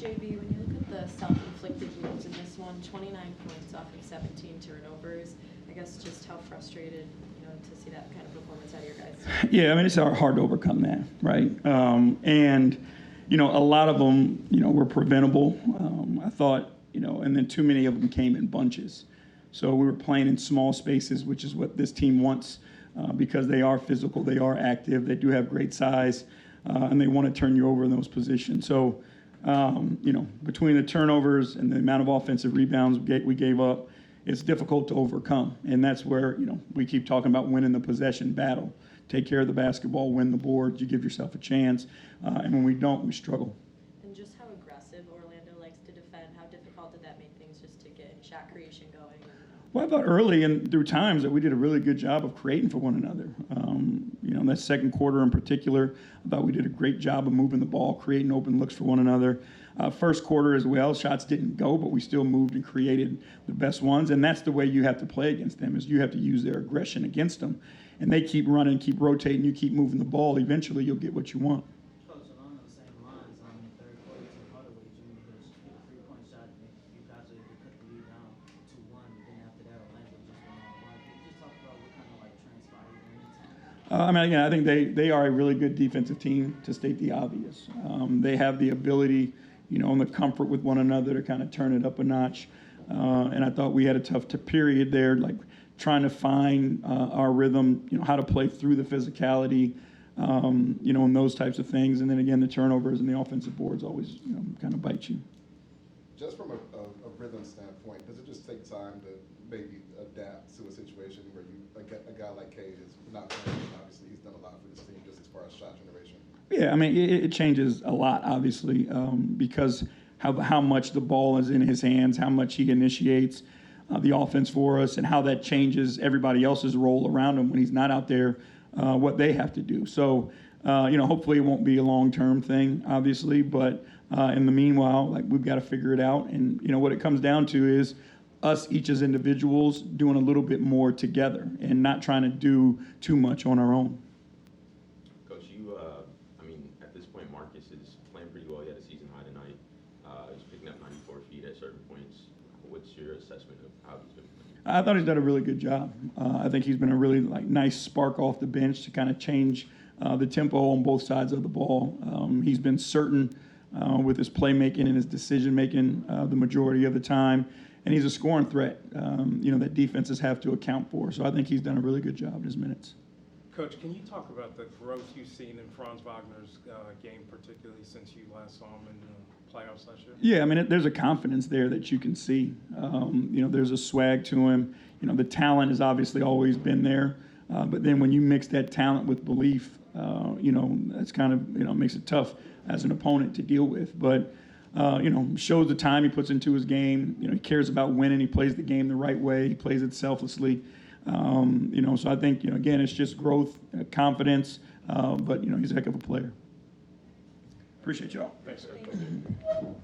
JB, when you look at the self-inflicted wounds in this one, 29 points off of 17 turnovers, I guess just how frustrated, to see that kind of performance out of your guys. Yeah, I mean, it's hard to overcome that, right? And, a lot of them, were preventable. I thought, and then too many of them came in bunches. So we were playing in small spaces, which is what this team wants because they are physical, they are active, they do have great size, and they want to turn you over in those positions. So, between the turnovers and the amount of offensive rebounds we gave up, it's difficult to overcome. And that's where, we keep talking about winning the possession battle. Take care of the basketball, win the board, you give yourself a chance. And when we don't, we struggle. And just how aggressive Orlando likes to defend, how difficult did that make things just to get shot creation going? Well, I thought early and through times that we did a really good job of creating for one another. That second quarter in particular, I thought we did a great job of moving the ball, creating open looks for one another. First quarter as well, shots didn't go, but we still moved and created the best ones. And that's the way you have to play against them, is you have to use their aggression against them. And they keep running, keep rotating, you keep moving the ball. Eventually, you'll get what you want. Coach, along those same lines, in the third quarter, Tim Hardaway Jr. hit a three-point shot. You guys were able to cut the lead down to 1. Then after that, Orlando just went on one. Can you just talk about what kind of transpired in that time? I think they are a really good defensive team, to state the obvious. They have the ability, and the comfort with one another to kind of turn it up a notch. And I thought we had a tough period there, trying to find our rhythm, how to play through the physicality, and those types of things. And then again, the turnovers and the offensive boards always, kind of bite you. Just from a rhythm standpoint, does it just take time to maybe adapt to a situation where a guy like Cade is not playing? Obviously, he's done a lot for this team just as far as shot generation. Yeah, I mean, it changes a lot, obviously, because how much the ball is in his hands, how much he initiates the offense for us, and how that changes everybody else's role around him when he's not out there, what they have to do. So, hopefully it won't be a long-term thing, obviously, but in the meanwhile, we've got to figure it out. And, what it comes down to is us each as individuals doing a little bit more together and not trying to do too much on our own. Coach, at this point, Marcus is playing pretty well. He had a season high tonight. He's picking up 94 feet at certain points. What's your assessment of how he's been playing? I thought he's done a really good job. I think he's been a really nice spark off the bench to kind of change the tempo on both sides of the ball. He's been certain with his playmaking and his decision-making the majority of the time. And he's a scoring threat, that defenses have to account for. So I think he's done a really good job in his minutes. Coach, can you talk about the growth you've seen in Franz Wagner's game, particularly since you last saw him in the playoffs last year? Yeah, I mean, there's a confidence there that you can see. There's a swag to him. The talent has obviously always been there. But then when you mix that talent with belief, that's kind of, makes it tough as an opponent to deal with. But, shows the time he puts into his game. He cares about winning. He plays the game the right way. He plays it selflessly. So I think, again, it's just growth, confidence, but, he's a heck of a player. Appreciate y'all. Thanks, sir. Thank you.